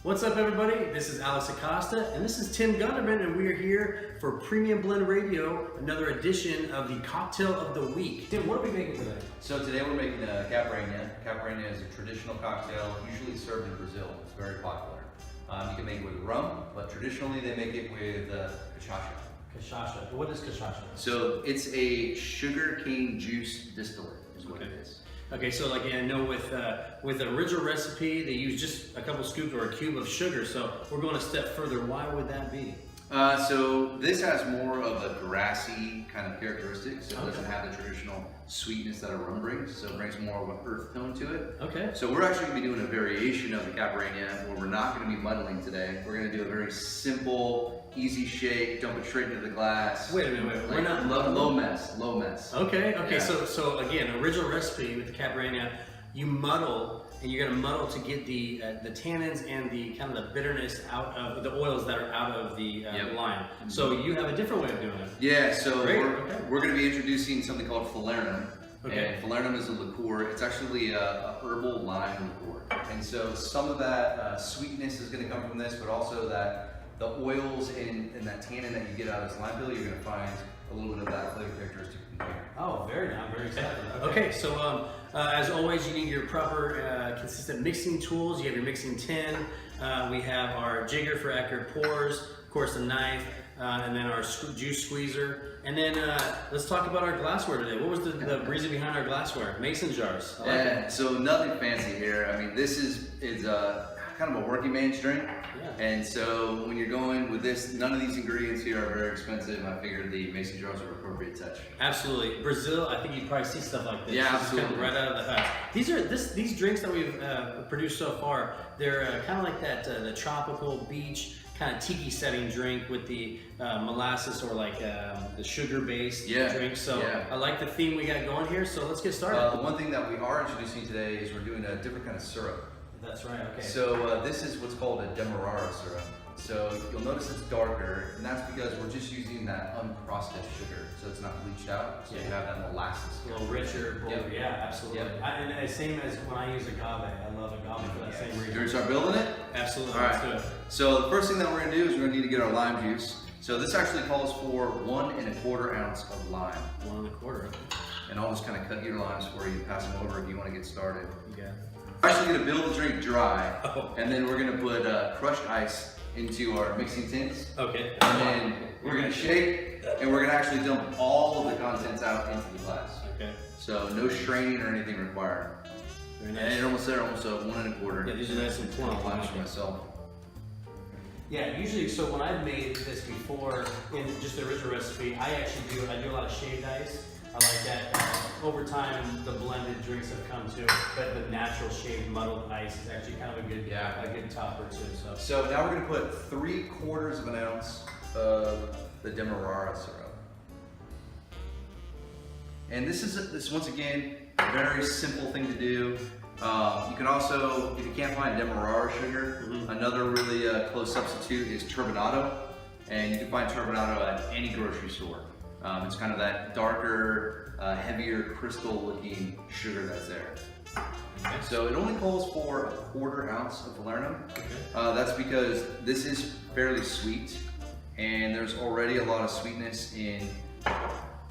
What's up, everybody? This is Alex Acosta, and this is Tim Gunderman, and we are here for Premium Blend Radio, another edition of the Cocktail of the Week. Tim, what are we making today? So today we're making a Caipirinha. Caipirinha is a traditional cocktail, usually served in Brazil. It's very popular. You can make it with rum, but traditionally they make it with cachaça. Cachaça. What is cachaça? So it's a sugar cane juice distillate, is what it is. Okay, so like I know with the original recipe, they use just a couple scoops or a cube of sugar. So we're going a step further. Why would that be? So this has more of a grassy kind of characteristic. So it doesn't have the traditional sweetness that a rum brings. So it brings more of an earth tone to it. Okay. So we're actually going to be doing a variation of the Caipirinha where we're not going to be muddling today. We're going to do a very simple, easy shake, dump it straight into the glass. Wait a minute. Like, we're not low mess. Okay. Yeah. So again, original recipe with the Caipirinha, you muddle. And you're gonna muddle to get the tannins and the kind of the bitterness out of the oils that are out of the lime. So you have a different way of doing it. Yeah, so we're going to be introducing something called falernum. Okay. And falernum is a liqueur. It's actually a herbal lime liqueur. And so some of that sweetness is going to come from this, but also that the oils and that tannin that you get out of this lime peel, you're going to find a little bit of that flavor characteristic in here. Oh, very nice. Very excited. Okay, so as always, you need your proper consistent mixing tools. You have your mixing tin. We have our jigger for accurate pours, of course, a knife, and then our juice squeezer. And then let's talk about our glassware today. What was the reason behind our glassware? Mason jars. I like it. So nothing fancy here. I mean, this is kind of a working man's drink. Yeah. And so when you're going with this, none of these ingredients here are very expensive. I figured the mason jars are an appropriate touch. Absolutely. Brazil, I think you probably see stuff like this. Yeah, This is absolutely. kind of right out of the hut. These drinks that we've produced so far, they're kind of like that the tropical beach kind of tiki setting drink with the molasses or like the sugar-based drink. So I like the theme we got going here. So let's get started. One thing that we are introducing today is we're doing a different kind of syrup. That's right. Okay. So this is what's called a demerara syrup. So you'll notice it's darker, and that's because we're just using that unprocessed sugar, so it's not bleached out. So you have that molasses. A little richer, bolder. Yep. Yeah, absolutely. Yep. And same as when I use agave. I love agave for that same You reason. ready to start building it? Absolutely. All Let's do right. it. So the first thing that we're going to do is we're going to need to get our lime juice. So this actually calls for 1 1/4 ounce of lime. 1 1/4. And I'll just kind of cut your limes for you, pass them over if you want to get started. You got it. We're actually going to build the drink dry, Oh. and then we're going to put crushed ice into our mixing tins. Okay. And then we're going to shake, and we're going to actually dump all of the contents out into the glass. Okay. So no straining or anything required. Very nice. And you're almost there, almost a 1 1/4. Yeah, these are nice and plump. Limes for myself. Yeah, usually, so when I've made this before in just the original recipe, I do a lot of shaved ice. I like that. Over time, the blended drinks have come to, but the natural shaved muddled ice is actually kind of a good topper too. So now we're going to put 3/4 ounce of the demerara syrup. And this is once again a very simple thing to do. You can also, if you can't find demerara sugar, another really close substitute is turbinado, and you can find turbinado at any grocery store. It's kind of that darker, heavier, crystal-looking sugar that's there. Okay. So it only calls for 1/4 ounce of falernum. Okay. That's because this is fairly sweet, and there's already a lot of sweetness in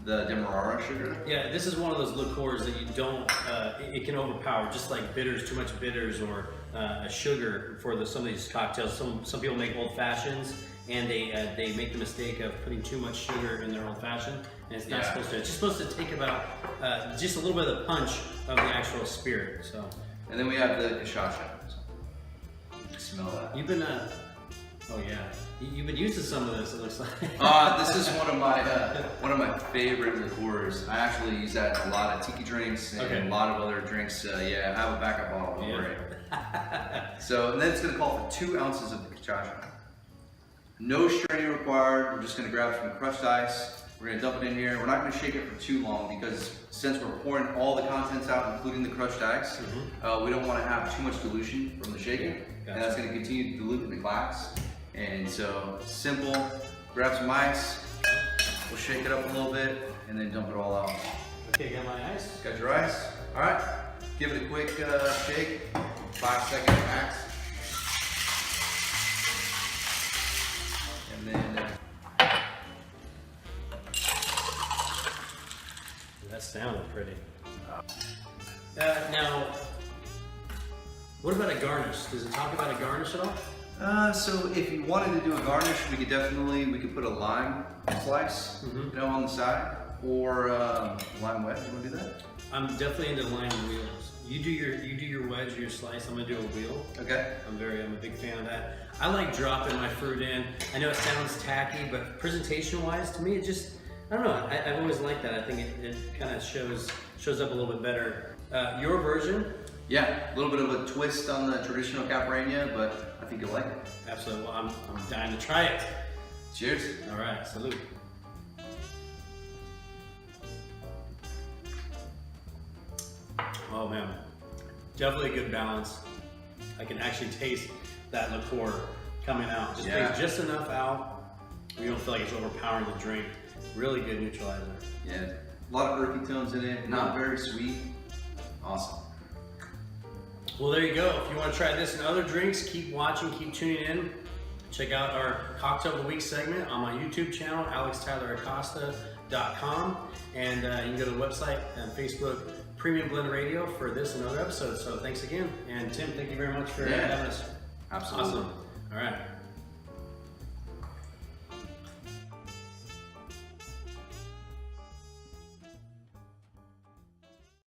the demerara sugar. Yeah, this is one of those liqueurs that you don't, it can overpower, just like bitters, too much bitters or sugar for some of these cocktails. Some people make old fashions, and they make the mistake of putting too much sugar in their old fashioned, and it's not supposed to. It's just supposed to take about just a little bit of the punch of the actual spirit. So. And then we have the cachaça. You can smell that. You've been, oh yeah, you've been used to some of this. It looks like. This is one of my favorite liqueurs. I actually use that in a lot of tiki drinks and a lot of other drinks. Yeah, I have a backup bottle. Don't worry. So and then it's going to call for 2 ounces of the cachaça. No straining required. We're just going to grab some crushed ice. We're going to dump it in here. We're not going to shake it for too long because since we're pouring all the contents out, including the crushed ice, we don't want to have too much dilution from the shaking. Gotcha. And that's going to continue to dilute in the glass. And so, simple. Grab some ice. We'll shake it up a little bit and then dump it all out. Okay, got my ice. Got your ice? All right. Give it a quick shake. 5 seconds max. That sounded pretty. Now, what about a garnish? Does it talk about a garnish at all? So if you wanted to do a garnish, we could put a lime slice, you know, on the side, or lime wedge. You want to do that? I'm definitely into lime wheels. You do your wedge or your slice. I'm gonna do a wheel. Okay. I'm a big fan of that. I like dropping my fruit in. I know it sounds tacky, but presentation-wise, to me, it just, I don't know. I've always liked that. I think it kind of shows up a little bit better. Your version? Yeah, a little bit of a twist on the traditional Caipirinha, but I think you'll like it. Absolutely. Well, I'm dying to try it. Cheers. All right, salute. Oh man, definitely a good balance. I can actually taste that liqueur coming out. Just takes just enough out. You don't feel like it's overpowering the drink. Really good neutralizer. Yeah, a lot of earthy tones in it. Not very sweet. Awesome. Well, there you go. If you want to try this and other drinks, keep watching, keep tuning in. Check out our Cocktail of the Week segment on my YouTube channel, alextyleracosta.com. And you can go to the website and Facebook, Premium Blend Radio, for this and other episodes. So thanks again. And Tim, thank you very much for having us. Absolutely. Awesome. All right.